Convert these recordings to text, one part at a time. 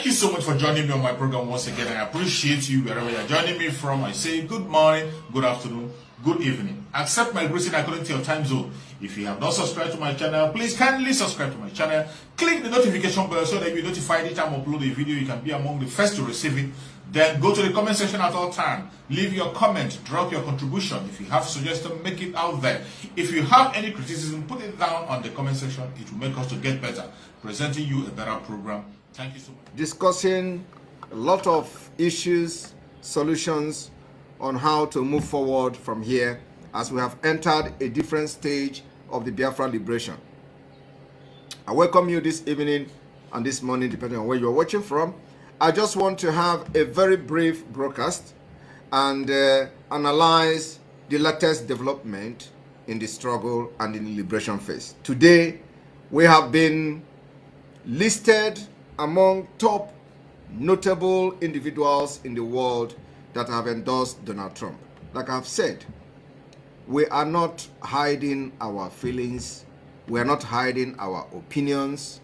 you so much for joining me on my program once again. I appreciate you wherever you're joining me from. I say good morning, good afternoon, good evening. Accept my greeting according to your time zone. If you have not subscribed to my channel, please kindly subscribe to my channel. Click the notification bell so that you'll be notified each time I upload a video. You can be among the first to receive it. Then go to the comment section at all time. Leave your comment, drop your contribution. If you have suggestions, make it out there. If you have any criticism, put it down on the comment section. It will make us to get better, presenting you a better program. Thank you so much. Discussing a lot of issues, solutions on how to move forward from here as we have entered a different stage of the Biafra liberation. I welcome you this evening and this morning, depending on where you're watching from. I just want to have a very brief broadcast and analyze the latest development in the struggle and in the liberation phase. Today, we have been listed among top notable individuals in the world that have endorsed Donald Trump. Like I've said, we are not hiding our feelings, we are not hiding our opinions,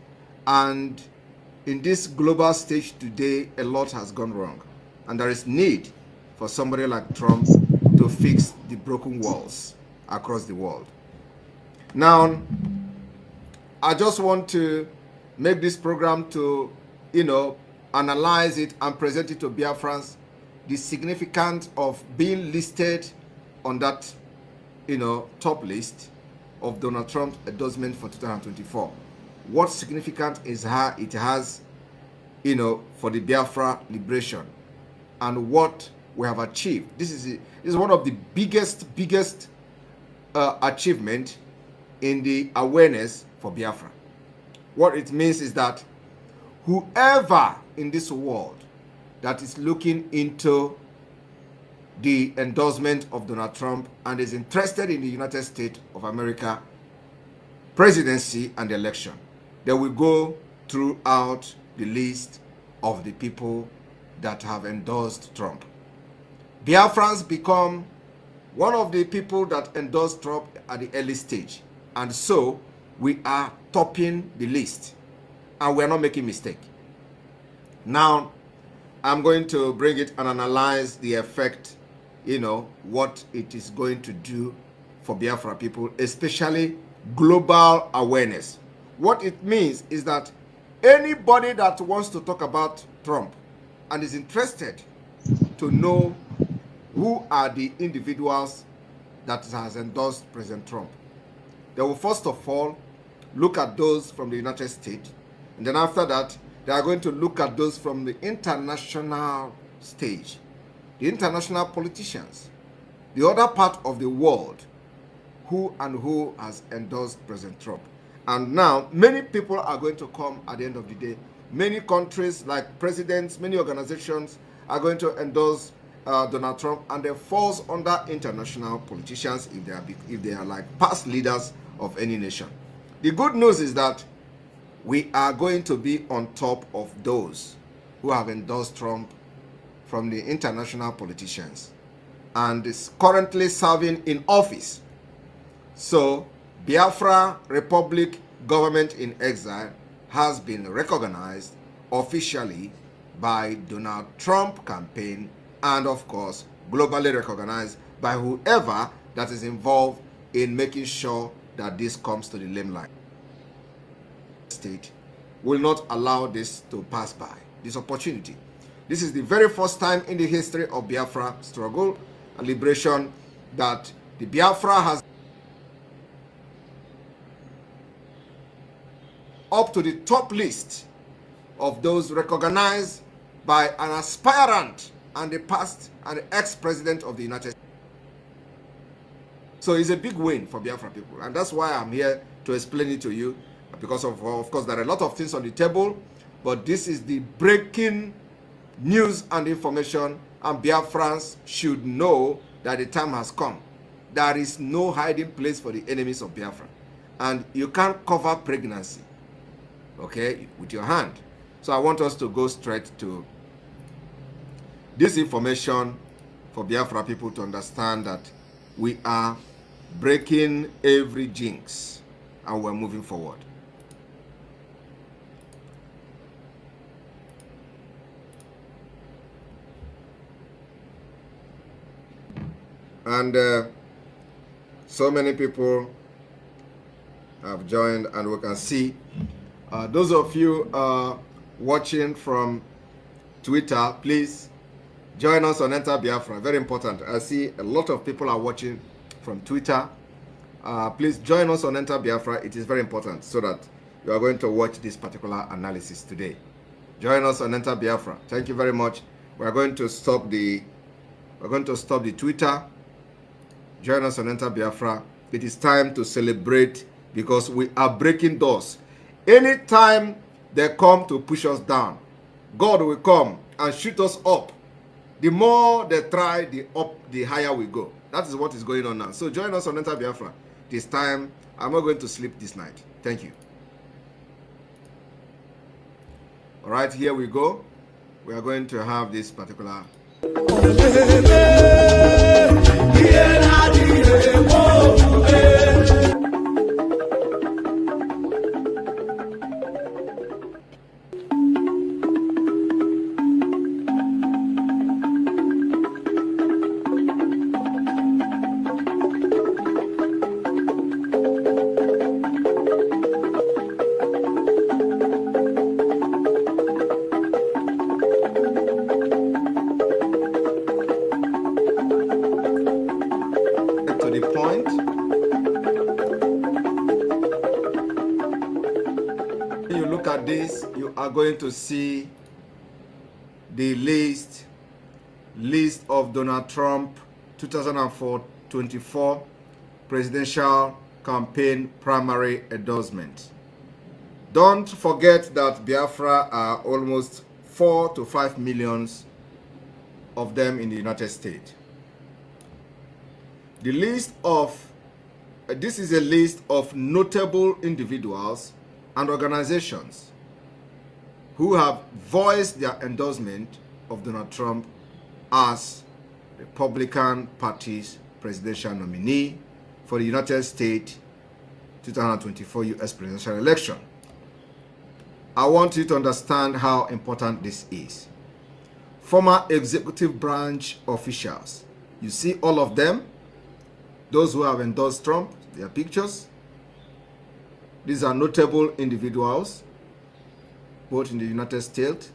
and in this global stage today, a lot has gone wrong, and there is need for somebody like Trump to fix the broken walls across the world. Now, I just want to make this program to, analyze it and present it to Biafrans, the significance of being listed on that, top list of Donald Trump's endorsement for 2024. What significance it has, for the Biafra liberation and what we have achieved. This is one of the biggest achievement in the awareness for Biafra. What it means is that whoever in this world that is looking into the endorsement of Donald Trump and is interested in the United States of America presidency and election, they will go throughout the list of the people that have endorsed Trump. Biafrans become one of the people that endorsed Trump at the early stage, and so we are topping the list, and we are not making mistake. Now, I'm going to bring it and analyze the effect, what it is going to do for Biafra people, especially global awareness. What it means is that anybody that wants to talk about Trump and is interested to know who are the individuals that has endorsed President Trump, they will first of all look at those from the United States, and then after that, they are going to look at those from the international stage, the international politicians, the other part of the world, who has endorsed President Trump. And now, many people are going to come at the end of the day. Many countries, like presidents, many organizations are going to endorse Donald Trump, and they falls under international politicians if they are like past leaders of any nation. The good news is that we are going to be on top of those who have endorsed Trump from the international politicians and is currently serving in office. So, Biafra Republic Government in Exile has been recognized officially by Donald Trump campaign, and of course globally recognized by whoever that is involved in making sure that this comes to the limelight. State will not allow this to pass by, this opportunity. This is the very first time in the history of Biafra struggle and liberation that the Biafra has up to the top list of those recognized by an aspirant and the past and the ex-president of the United States. So it's a big win for Biafra people, and that's why I'm here to explain it to you, because of course there are a lot of things on the table, but this is the breaking news and information, and Biafrans should know that the time has come. There is no hiding place for the enemies of Biafra, and you can't cover pregnancy, okay, with your hand. So I want us to go straight to this information for Biafra people to understand that we are breaking every jinx and we're moving forward. And so many people have joined, and we can see those of you watching from Twitter, please join us on Enter Biafra. Very important. I see a lot of people are watching from Twitter. Please join us on Enter Biafra. It is very important so that you are going to watch this particular analysis today. Join us on Enter Biafra. Thank you very much. We are going to stop the Twitter. Join us on Enter Biafra. It is time to celebrate because we are breaking doors. Anytime they come to push us down, God will come and shoot us up. The more they try, the higher we go. That is what is going on now. So join us on Enter Biafra. This time, I'm not going to sleep this night. Thank you. All right, here we go. We are going to have this particular. Going to see the list of Donald Trump 2024 presidential campaign primary endorsement. Don't forget that Biafra are almost 4 to 5 millions of them in the United States. The list of this is a list of notable individuals and organizations who have voiced their endorsement of Donald Trump as Republican Party's presidential nominee for the United States 2024 U.S. presidential election. I want you to understand how important this is. Former executive branch officials, you see all of them, those who have endorsed Trump, their pictures. These are notable individuals both in the United States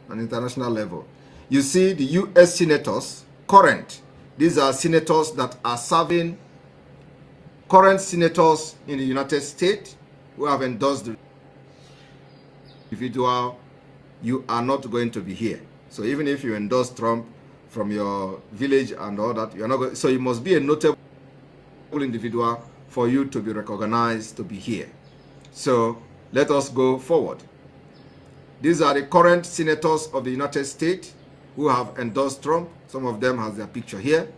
and international level. You see the U.S. senators, current. These are senators that are serving, current senators in the United States who have endorsed the individual. You are not going to be here. So even if you endorse Trump from your village and all that, you are not going. So you must be a notable individual for you to be recognized to be here. So let us go forward. These are the current senators of the United States who have endorsed Trump. Some of them has their picture here.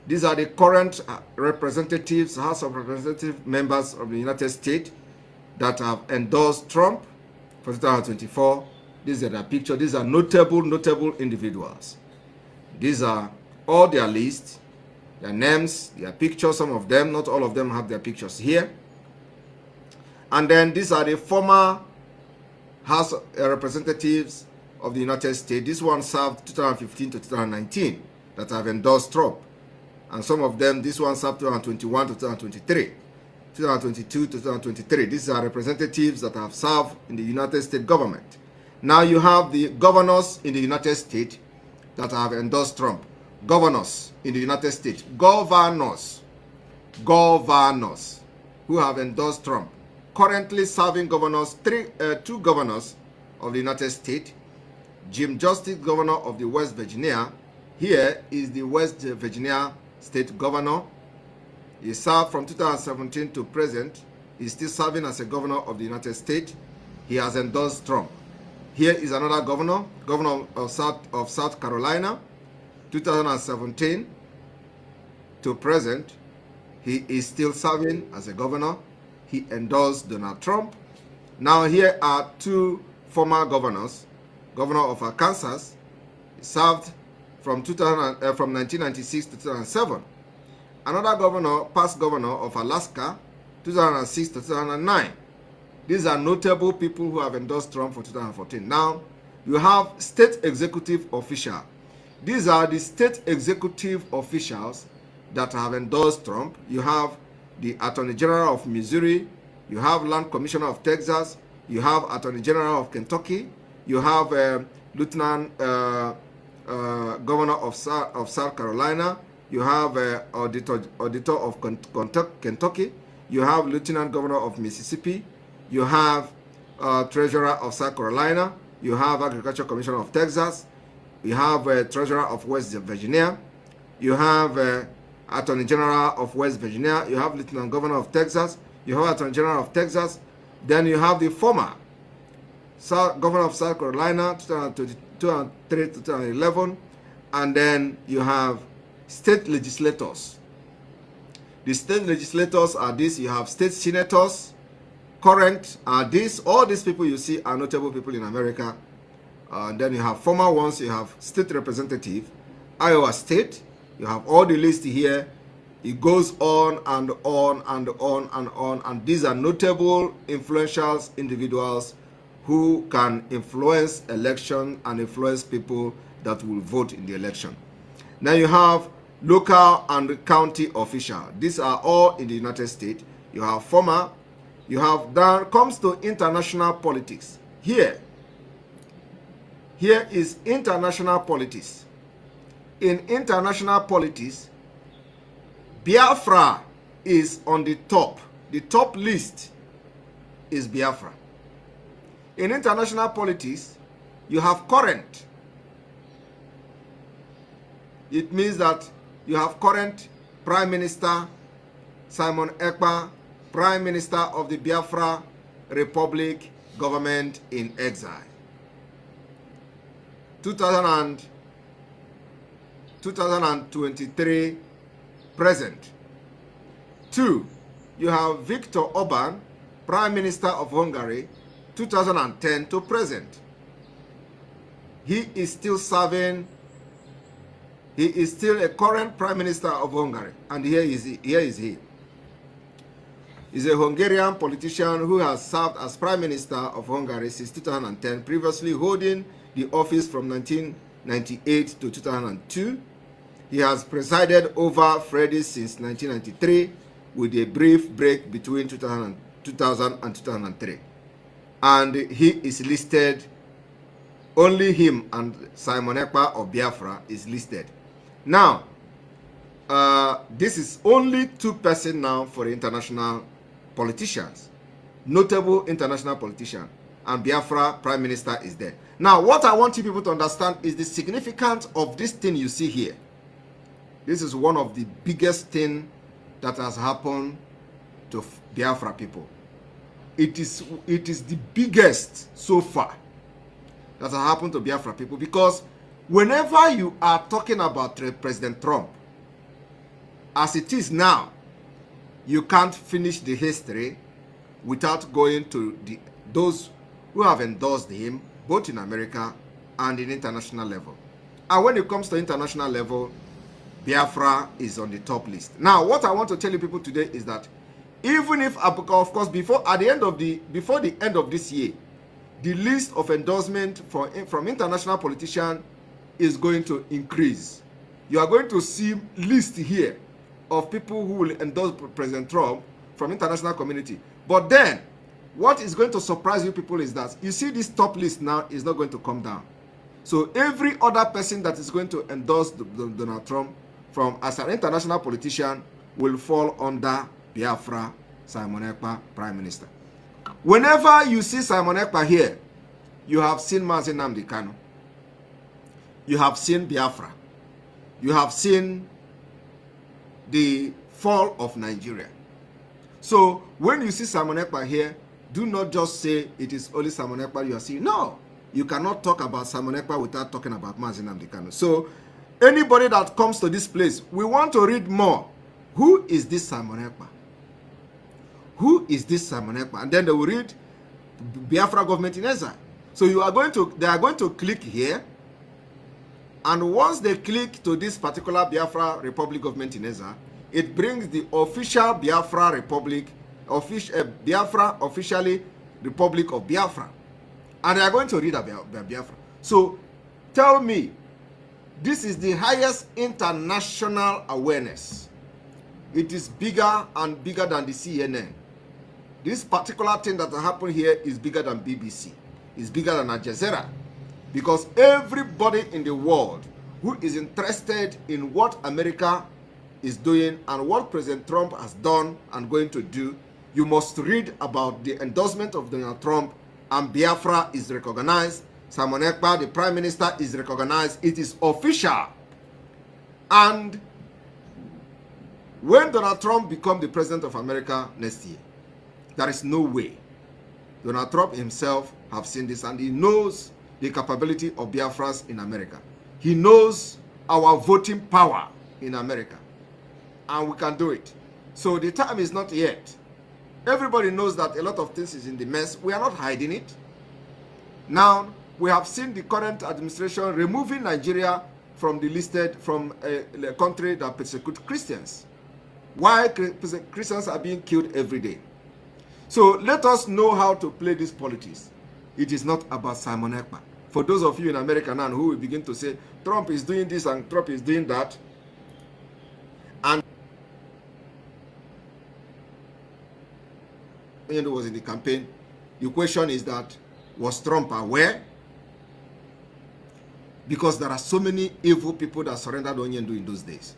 These are the current representatives, House of Representative members of the United States that have endorsed Trump for 2024. These are their picture. These are notable individuals. These are all their lists, their names, their pictures. Some of them, not all of them, have their pictures here. And then these are the former House representatives of the United States. This one served 2015 to 2019 that have endorsed Trump. And some of them, this one served 2021 to 2023, 2022 to 2023. These are representatives that have served in the United States government. Now you have the governors in the United States that have endorsed Trump. Governors in the United States. Governors who have endorsed Trump. Currently serving governors, two governors of the United States. Jim Justice, governor of the West Virginia. Here is the West Virginia state governor. He served from 2017 to present. He's still serving as a governor of the United States. He has endorsed Trump. Here is another governor, governor of South Carolina, 2017 to present. He is still serving as a governor. He endorsed Donald Trump. Now here are two former governors. Governor of Arkansas, he served from 1996 to 2007. Another governor, past governor of Alaska, 2006 to 2009. These are notable people who have endorsed Trump for 2014. Now, you have state executive official. These are the state executive officials that have endorsed Trump. You have the Attorney General of Missouri. You have Land Commissioner of Texas. You have Attorney General of Kentucky. You have Lieutenant Governor of South Carolina. You have Auditor of Kentucky. You have Lieutenant Governor of Mississippi. You have Treasurer of South Carolina. You have Agriculture Commissioner of Texas. You have Treasurer of West Virginia. You have Attorney General of West Virginia. You have Lieutenant Governor of Texas. You have Attorney General of Texas. Then you have the former Governor of South Carolina, 2003 to 2011. And then you have state legislators. The state legislators are these. You have state senators. Current are these. All these people you see are notable people in America. Then you have former ones. You have state representative, Iowa State. You have all the list here. It goes on and on and on and on. And these are notable, influential individuals who can influence election and influence people that will vote in the election. Now you have local and county official. These are all in the United States. You have former. You have, that comes to international politics. Here is international politics. In international politics, Biafra is on the top. The top list is Biafra. In international politics, you have current. It means that you have current Prime Minister Simon Ekpa, Prime Minister of the Biafra Republic, government in exile. 2023 present. 2. You have Viktor Orban, Prime Minister of Hungary, 2010 to present. He is still serving. He is still a current Prime Minister of Hungary. And here is he. He's a Hungarian politician who has served as Prime Minister of Hungary since 2010, previously holding the office from 1998 to 2002. He has presided over Freddy since 1993, with a brief break between 2000 and 2003. And he is listed, only him and Simon Ekpa of Biafra is listed. Now, this is only 2 persons now for the international politicians, notable international politician, and Biafra Prime Minister is there. Now, what I want you people to understand is the significance of this thing you see here. This is one of the biggest things that has happened to Biafra people. It is the biggest so far that has happened to Biafra people, because whenever you are talking about President Trump, as it is now, you can't finish the history without going to those who have endorsed him, both in America and in international level. And when it comes to international level, Biafra is on the top list. Now, what I want to tell you people today is that even if, of course, before the end of this year, the list of endorsement from international politicians is going to increase. You are going to see list here of people who will endorse President Trump from international community. But then, what is going to surprise you people is that you see this top list now is not going to come down. So every other person that is going to endorse Donald Trump from as an international politician will fall under Biafra, Simon Ekpa, Prime Minister. Whenever you see Simon Ekpa here, you have seen Mazi Nnamdi Kanu. You have seen Biafra. You have seen the fall of Nigeria. So when you see Simon Ekpa here, do not just say it is only Simon Ekpa you are seeing. No, you cannot talk about Simon Ekpa without talking about Mazi Nnamdi Kanu. So anybody that comes to this place, we want to read more. Who is this Simon Ekpa? Who is this Simon Ekpa? And then they will read Biafra government in exile. So they are going to click here. And once they click to this particular Biafra Republic government in exile, it brings the official Biafra Republic, Biafra officially Republic of Biafra. And they are going to read about Biafra. So tell me, this is the highest international awareness It is bigger and bigger than the CNN. This particular thing that happened here is bigger than BBC. It's bigger than Al Jazeera. Because everybody in the world who is interested in what America is doing and what President Trump has done and going to do, you must read about the endorsement of Donald Trump, and Biafra is recognized. Simon Ekpa, the Prime Minister, is recognized. It is official. And when Donald Trump becomes the President of America next year, there is no way. Donald Trump himself have seen this, and he knows the capability of Biafras in America. He knows our voting power in America, and we can do it. So the time is not yet. Everybody knows that a lot of things is in the mess. We are not hiding it. Now, we have seen the current administration removing Nigeria from the listed, from a country that persecutes Christians. Why Christians are being killed every day. So let us know how to play this politics. It is not about Simon Ekpa. For those of you in America now who will begin to say, Trump is doing this and Trump is doing that, and when he was in the campaign, the question is that, was Trump aware? Because there are so many evil people that surrendered Onyendu in those days.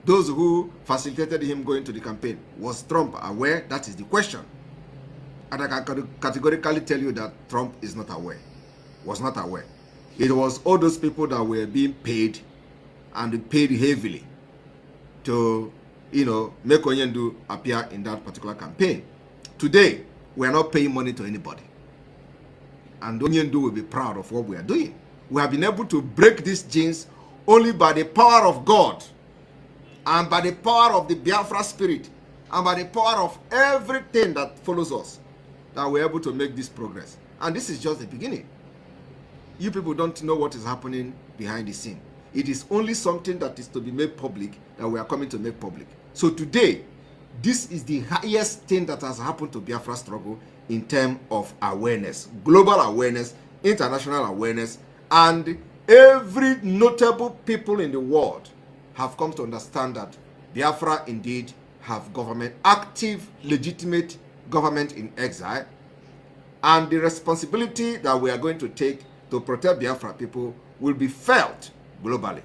Those who facilitated him going to the campaign, was Trump aware? That is the question. And I can categorically tell you that Trump is not aware, was not aware. It was all those people that were being paid, and paid heavily to, make Onyendu appear in that particular campaign. Today, we are not paying money to anybody. And Onyendu will be proud of what we are doing. We have been able to break these genes only by the power of God, and by the power of the Biafra spirit, and by the power of everything that follows us, that we're able to make this progress. And this is just the beginning. You people don't know what is happening behind the scene. It is only something that is to be made public that we are coming to make public. So today, this is the highest thing that has happened to Biafra struggle in terms of awareness, global awareness, international awareness, and every notable people in the world have come to understand that Biafra indeed have government, active, legitimate government in exile, and the responsibility that we are going to take to protect Biafra people will be felt globally.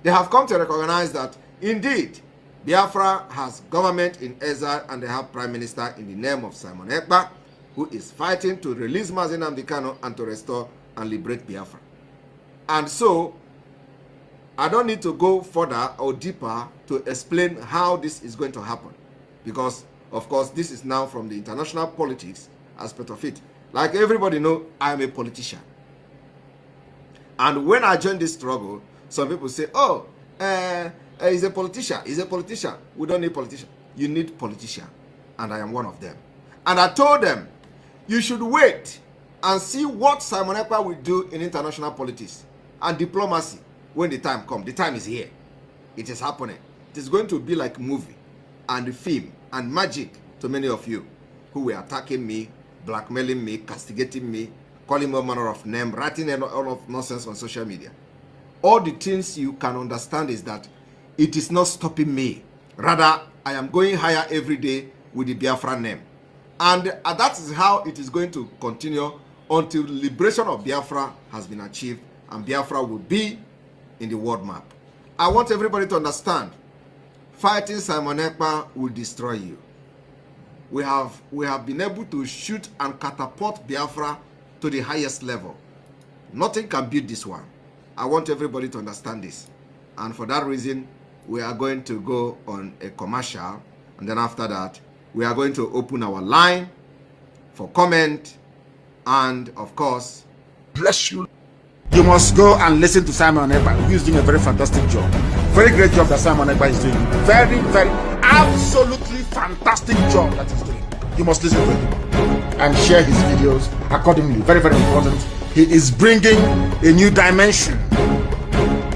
They have come to recognize that indeed Biafra has government in exile, and they have Prime Minister in the name of Simon Ekpa, who is fighting to release Mazi Nnamdi Kanu and to restore and liberate Biafra. And so, I don't need to go further or deeper to explain how this is going to happen, because, of course, this is now from the international politics aspect of it. Like everybody knows, I am a politician. And when I joined this struggle, some people say, oh, he's a politician. He's a politician. We don't need politician. You need politician. And I am one of them. And I told them, you should wait and see what Simon Ekpa will do in international politics and diplomacy when the time comes. The time is here. It is happening. It is going to be like movie and film and magic to many of you who were attacking me, blackmailing me, castigating me, calling me all manner of name, writing all of nonsense on social media. All the things you can understand is that it is not stopping me. Rather, I am going higher every day with the Biafra name. And that is how it is going to continue until liberation of Biafra has been achieved and Biafra will be in the world map. I want everybody to understand, fighting Simon Ekpa will destroy you. We have been able to shoot and catapult Biafra to the highest level. Nothing can beat this one. I want everybody to understand this. And for that reason, we are going to go on a commercial, and then after that, we are going to open our line for comment, and of course, bless you. You must go and listen to Simon Ekpa, who is doing a very fantastic job. Very great job that Simon Ekpa is doing. Very, very, absolutely fantastic job that he's doing. You must listen to him and share his videos accordingly. Very, very important. He is bringing a new dimension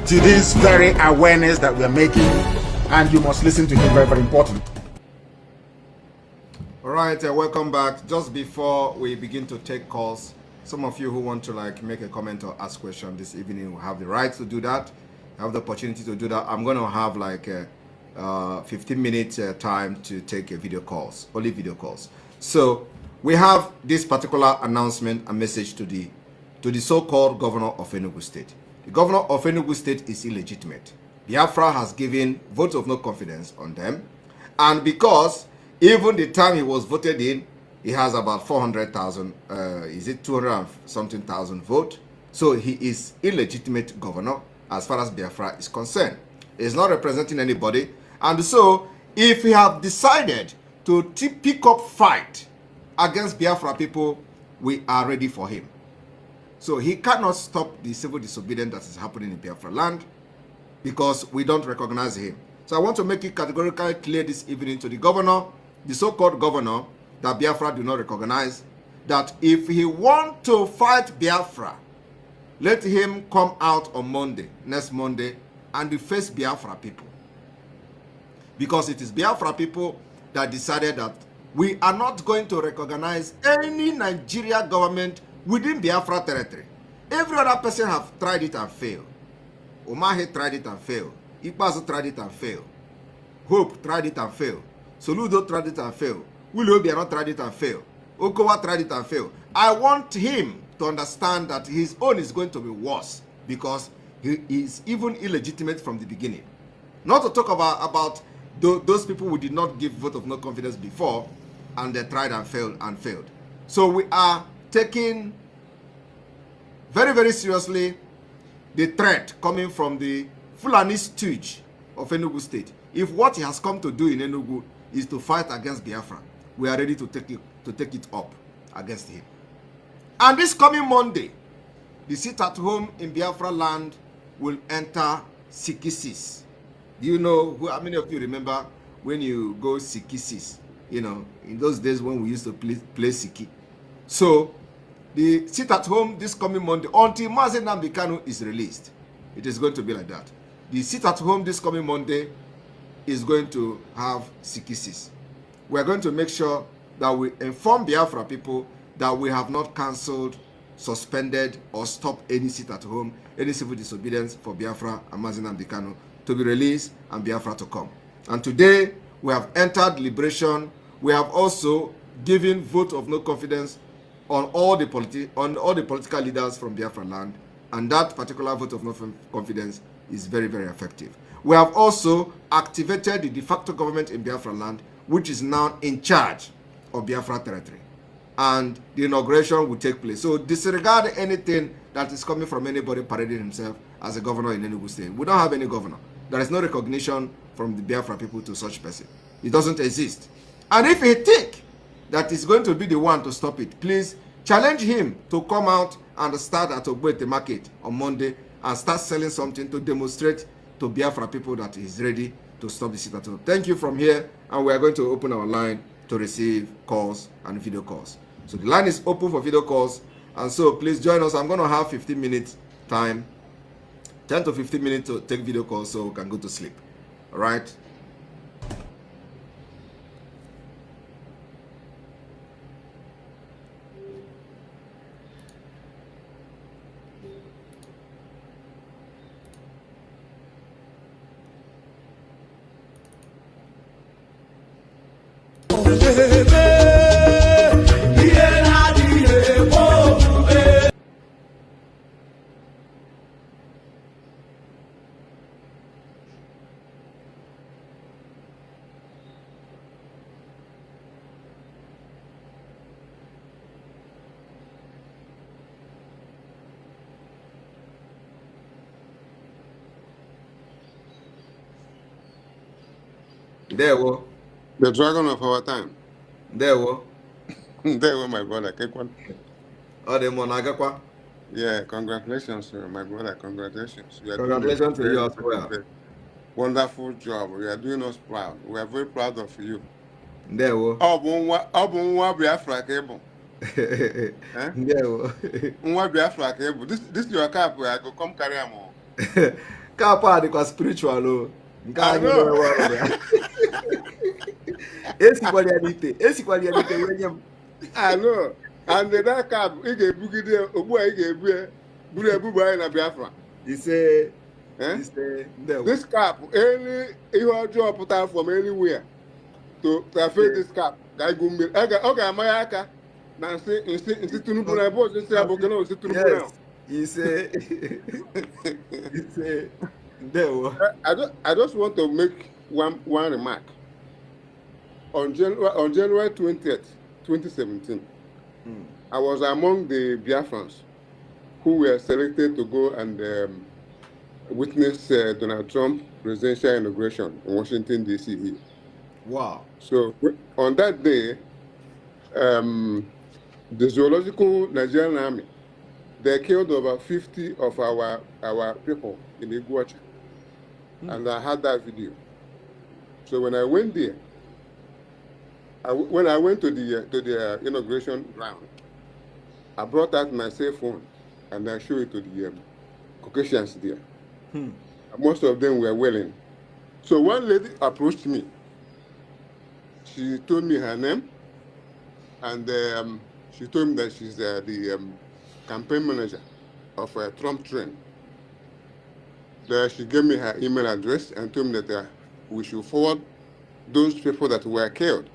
to this very awareness that we are making, and you must listen to him. Very, very important. All right, welcome back. Just before we begin to take calls, some of you who want to make a comment or ask question this evening will have the right to do that, have the opportunity to do that. I'm going to have 15 minutes time to take video calls, only video calls. So we have this particular announcement and message to the so-called governor of Enugu State. The governor of Enugu State is illegitimate. Biafra has given vote of no confidence on them, and because even the time he was voted in, he has about 400,000, is it 200 and something thousand vote? So he is illegitimate governor as far as Biafra is concerned. He is not representing anybody. And so if he have decided to pick up fight against Biafra people, we are ready for him. So he cannot stop the civil disobedience that is happening in Biafra land because we don't recognize him. So I want to make it categorically clear this evening to the governor, the so-called governor, that Biafra do not recognize, that if he want to fight Biafra, let him come out on Monday, next Monday, and face Biafra people. Because it is Biafra people that decided that we are not going to recognize any Nigeria government within Biafra territory. Every other person have tried it and failed. Omahe tried it and failed. Ikpazu tried it and failed. Hope tried it and failed. Soludo tried it and failed. Willow Obiano tried it and failed. Okowa tried it and failed. I want him to understand that his own is going to be worse because he is even illegitimate from the beginning. Not to talk about those people who did not give vote of no confidence before and they tried and failed. So we are taking very, very seriously the threat coming from the Fulani stooge of Enugu State. If what he has come to do in Enugu is to fight against Biafra, we are ready to take it up against him. And this coming Monday, the sit-at-home in Biafra land will enter Sikisis. Do you know how many of you remember when you go Sikisis? You know, in those days when we used to play Siki. So the sit-at-home this coming Monday, until Mazi Nnamdi Kanu is released, it is going to be like that. The sit-at-home this coming Monday is going to have Sikisis. We are going to make sure that we inform Biafra people that we have not cancelled, suspended, or stopped any sit-at-home, any civil disobedience for Biafra and Mazi Nnamdi Kanu to be released and Biafra to come. And today, we have entered liberation. We have also given vote of no confidence on all the political leaders from Biafra land, and that particular vote of no confidence is very, very effective. We have also activated the de facto government in Biafra land, which is now in charge of Biafra territory, and the inauguration will take place. So disregard anything that is coming from anybody parading himself as a governor in Enugu State. We don't have any governor. There is no recognition from the Biafra people to such person. It doesn't exist. And if he think that is going to be the one to stop it, please challenge him to come out and start at Ogbete market on Monday and start selling something to demonstrate to Biafra people that he is ready to stop the sit-at-home. Thank you from here, and we are going to open our line to receive calls and video calls. So the line is open for video calls, and so please join us. I'm going to have 15 minutes time, 10 to 15 minutes to take video calls so we can go to sleep. All right? There we go. The dragon of our time. There we go. There we go, my brother. Oh, the Monagakwa. Yeah, congratulations, my brother. Congratulations. Congratulations to you as well. Wonderful job. You are doing us proud. We are very proud of you. There we go. Nwa Biafra cable. There we go. Nwa Biafra cable. This is your cap where I go come carry am. Cap are spiritual. I know. I know. And that cap, he gave Bugide, Obu, he gave Bure Buba in Biafra. He say, Eh? He say, there. This cap, any you draw put out from anywhere to affect this cap. Guy go me. Okay, my aka. Now say instead Tinubu na boss say abokana say Tinubu now. Yes. He say, he say, there. I just want to make one remark. On January 20th, 2017, I was among the Biafrans who were selected to go and witness Donald Trump presidential inauguration in Washington, D.C. Wow. So on that day, the zoological Nigerian army, they killed over 50 of our people in Iguacha. And I had that video. So when I went there, when I went to the inauguration ground, I brought out my cell phone and I showed it to the Caucasians there. Most of them were willing. So one lady approached me. She told me her name, and she told me that she's the campaign manager of a Trump train. She gave me her email address and told me that we should forward those people that were killed,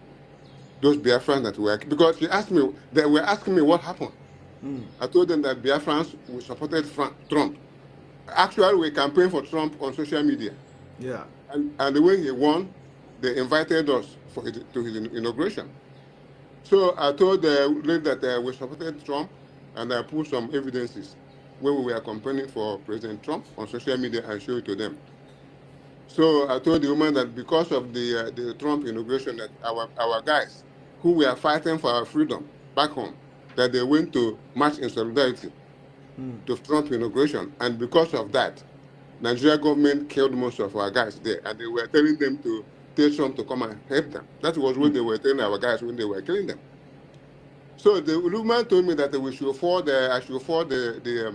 those Biafrans that were, because they were asking me what happened. I told them that Biafrans, we supported Trump. Actually, we campaigned for Trump on social media. Yeah. And the way he won, they invited us to his inauguration. So I told the lady that we supported Trump, and I put some evidences where we were campaigning for President Trump on social media and showed it to them. So I told the woman that because of the Trump inauguration, that our guys who were fighting for our freedom back home, that they went to march in solidarity to Trump inauguration, and because of that, Nigeria government killed most of our guys there, and they were telling them to tell Trump to come and help them. That was what they were telling our guys when they were killing them. So the woman told me that we should forward I should forward the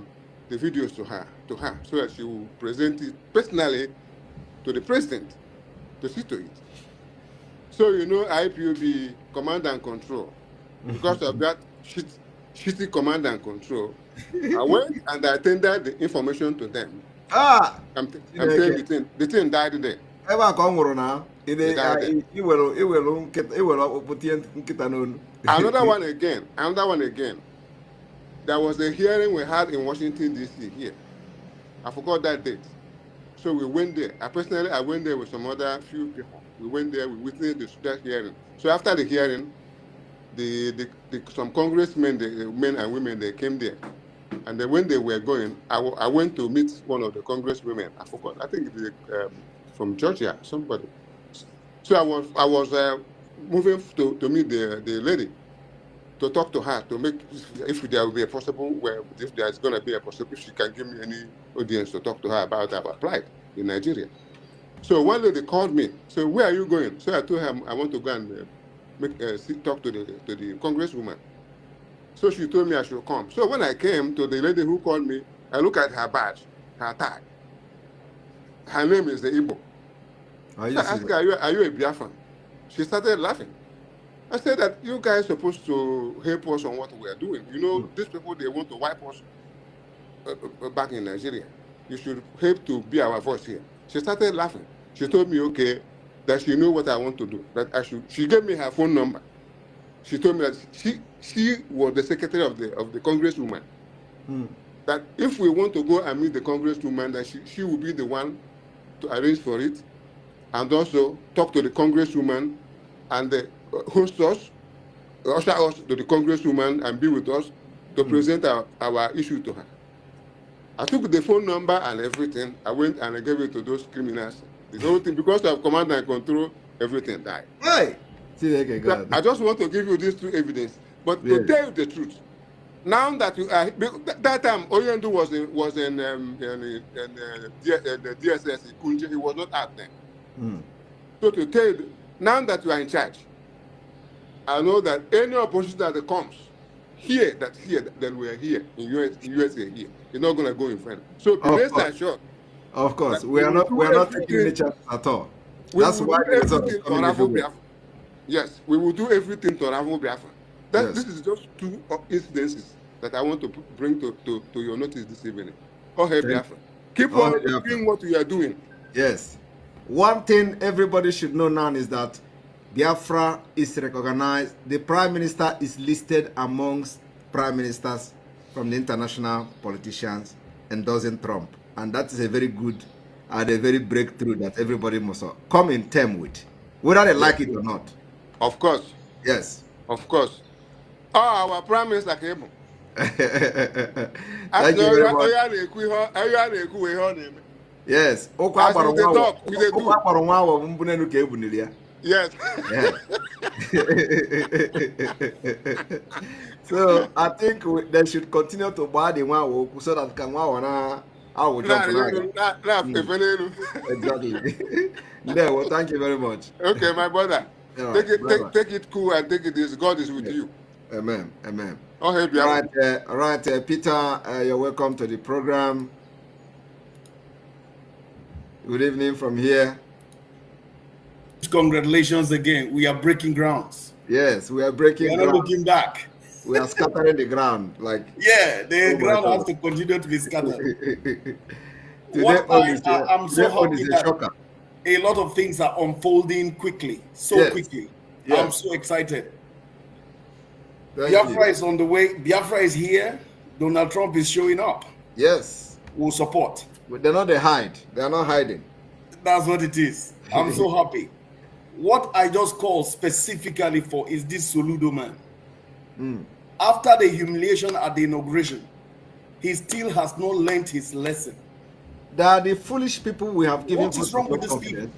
videos to her, so that she will present it personally to the president to see to it. So IPOB command and control. Because of that shitty command and control, I went and I tendered the information to them. I'm telling the thing died there. Another one again. There was a hearing we had in Washington, D.C. here. I forgot that date. So we went there. I went there with some other few people. We went there, we witnessed that hearing. So after the hearing, some congressmen, the men and women, they came there. And then when they were going, I went to meet one of the congresswomen. I forgot. I think it was from Georgia, somebody. So I was moving to meet the lady, to talk to her, to make, if there will be a possible, if there's going to be a possible, if she can give me any audience to talk to her about our plight in Nigeria. So one lady called me. So where are you going? So I told her I want to go and talk to the congresswoman. So she told me I should come. So when I came to the lady who called me, I look at her badge, her tag. Her name is the Igbo. So I asked her, are you a Biafran? She started laughing. I said that you guys are supposed to help us on what we are doing. These people, they want to wipe us back in Nigeria. You should help to be our voice here. She started laughing. She told me, okay, that she knew what I want to do. That she gave me her phone number. She told me that she was the secretary of the congresswoman. That if we want to go and meet the congresswoman, that she will be the one to arrange for it, and also talk to the congresswoman and host us, usher us to the congresswoman and be with us to present our issue to her. I took the phone number and everything. I went and I gave it to those criminals. The whole thing, because of command and control, everything died. Hey! I just want to give you these two evidence. But to tell you the truth, now that you are, that time Oyendu was in the DSS, he was not out there. So to tell you, now that you are in charge, I know that any opposition that comes here, that we are here in USA here, is not going to go in front. So be rest assured. Of course, we are not taking any chances at all. That's why yes, we will do everything to unravel Biafra. This is just two incidences that I want to bring to your notice this evening. Oh, hey, Biafra. Keep All on Biafra. doing what you are doing. Yes. One thing everybody should know now is that Biafra is recognized. The Prime Minister is listed amongst Prime Ministers from the international politicians endorsing Trump. And that is a very good and a very breakthrough that everybody must come in term with, whether they like it or not. Of course. Yes. Of course. Oh, our Prime Minister came. Thank you very much. Yes. As we dey talk, we dey do. Yes. Yeah. So I think they should continue to buy the one so that can exactly. Yeah, well, thank you very much. Okay, my brother. Yeah, take it cool and take it easy. God is with you. Amen. Amen. Oh, hey, All right, Peter, you're welcome to the program. Good evening from here. Congratulations again. We are breaking grounds. Yes, we are breaking ground. We are not looking back. We are scattering the ground. Yeah, the ground has to continue to be scattered. I'm so happy that a lot of things are unfolding quickly, quickly. Yes. I'm so excited. Biafra is on the way. Biafra is here. Donald Trump is showing up. Yes. We'll support. But they're not they hide. They are not hiding. That's what it is. I'm so happy. What I just called specifically for is this Soludo man. After the humiliation at the inauguration, he still has not learned his lesson. They are the foolish people we have given. What is wrong with these people?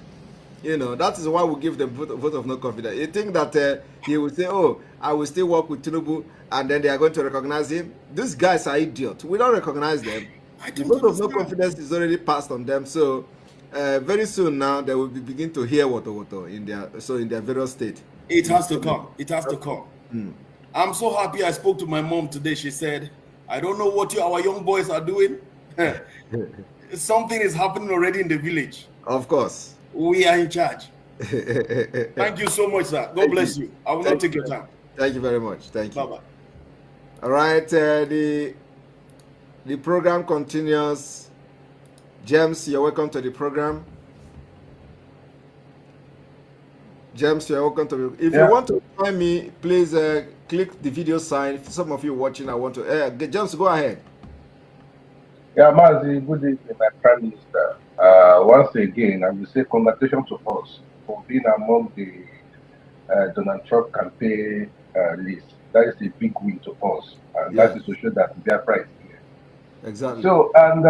You know, that is why we give them vote of no confidence. You think that he will say, oh, I will still work with Tinubu, and then they are going to recognize him? These guys are idiots. We don't recognize them. The vote of no confidence is already passed on them. So very soon now, they will begin to hear what in their various states. It has to come. It has to come. I'm so happy. I spoke to my mom today. She said, I don't know what our young boys are doing. Something is happening already in the village. Of course. We are in charge. Thank you so much, sir. God bless you. I will not take your time. Thank you very much. Thank you. Bye-bye. All right. The program continues. James, you're welcome to the program. James, you're welcome to. If you want to join me, please click the video sign. If some of you watching, I want to. James, go ahead. Yeah, Mazi, good evening, my Prime Minister. Once again, I will say congratulations to us for being among the Donald Trump campaign list. That is a big win to us, and that is to show that Biafra is here. Exactly. So, and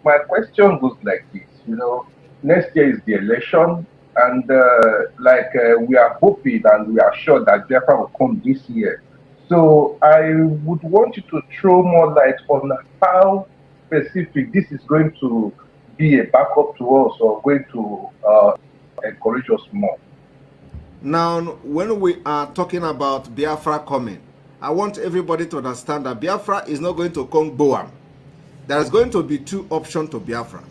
my question goes like this: you know, next year is the election, and we are hoping and we are sure that Biafra will come this year. So, I would want you to throw more light on how specific this is going to be a backup to us, or going to encourage us more. Now, when we are talking about Biafra coming, I want everybody to understand that Biafra is not going to come Boam. There is going to be two options to Biafra.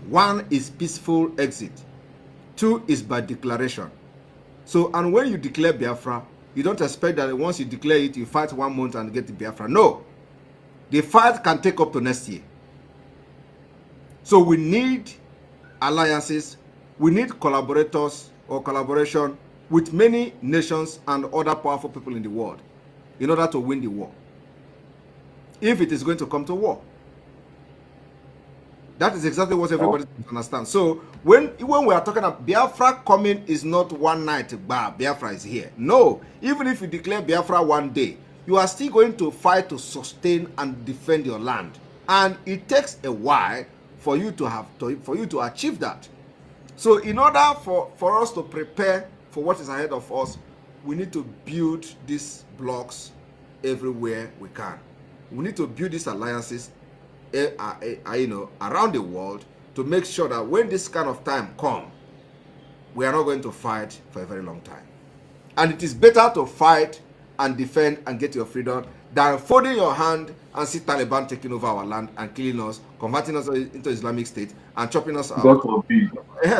One is peaceful exit. Two is by declaration. So, and when you declare Biafra, you don't expect that once you declare it, you fight 1 month and get the Biafra. No. The fight can take up to next year. So we need alliances, we need collaborators or collaboration with many nations and other powerful people in the world in order to win the war. If it is going to come to war. That is exactly what everybody understands. So when we are talking about Biafra coming is not one night, Biafra is here. No, even if you declare Biafra one day, you are still going to fight to sustain and defend your land. And it takes a while for you to achieve that. So in order for us to prepare for what is ahead of us, we need to build these blocks everywhere we can. We need to build these alliances around the world to make sure that when this kind of time comes, we are not going to fight for a very long time. And it is better to fight and defend and get your freedom than folding your hand and see Taliban taking over our land and killing us, converting us into Islamic State and chopping us out. God forbid.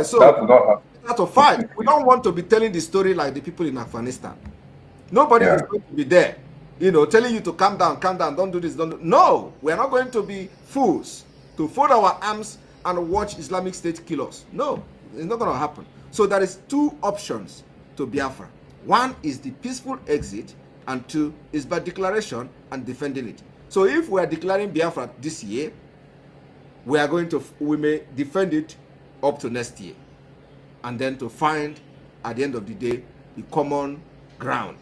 So that will not happen. We have to fight. We don't want to be telling the story like the people in Afghanistan. Nobody is going to be there, telling you to calm down, don't do this, don't do. No, we are not going to be fools. to fold our arms and watch Islamic State kill us. No, it's not going to happen. So there is two options to Biafra. One is the peaceful exit, and two is by declaration and defending it. So if we are declaring Biafra this year, we may defend it up to next year, and then to find at the end of the day the common ground,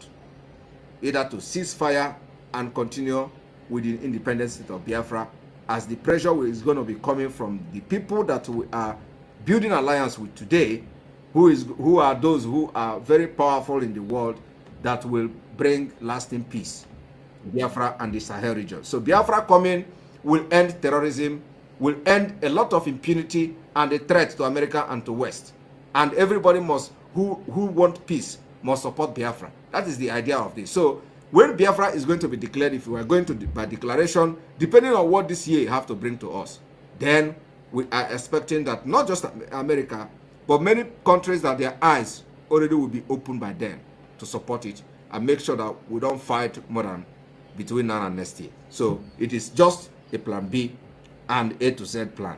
either to cease fire and continue with the independent state of Biafra, as the pressure is going to be coming from the people that we are building alliance with today, who are those who are very powerful in the world, that will bring lasting peace in Biafra and the Sahel region. So Biafra coming will end terrorism, will end a lot of impunity and a threat to America and to West. And everybody who want peace must support Biafra. That is the idea of this. So when Biafra is going to be declared, if we are going to by declaration, depending on what this year have to bring to us, then we are expecting that not just America, but many countries, that their eyes already will be opened by then to support it and make sure that we don't fight more than between now and next year. So it is just a plan B and A to Z plan.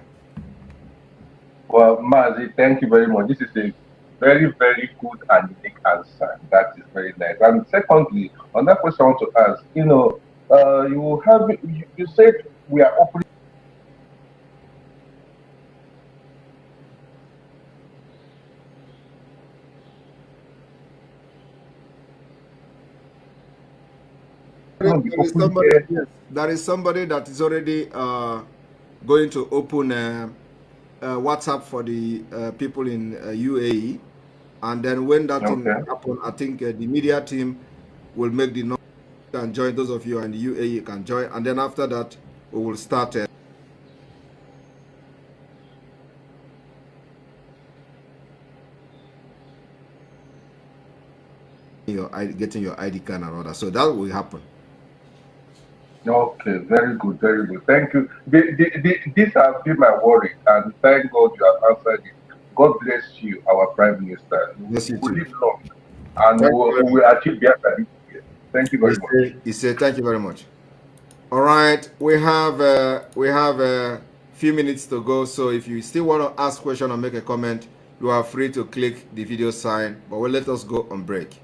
Well, Mazi, thank you very much. This is a very, very good and unique answer. That is very nice. And secondly, on that question I want to ask, you said we are opening. There is somebody that is already going to open WhatsApp for the people in UAE, and then when that thing happens, I think the media team will make the noise and join. Those of you in the UAE can join, and then after that we will start getting your ID card and all that. So that will happen. Okay, very good, very good. Thank you. This has been my worry, and thank God you have answered it. God bless you, our Prime Minister. Yes, you will too. live long, and we will achieve Biafra this year. Thank you very much. He said, "Thank you very much." All right, we have a few minutes to go. So if you still want to ask a question or make a comment, you are free to click the video sign. But let us go on break.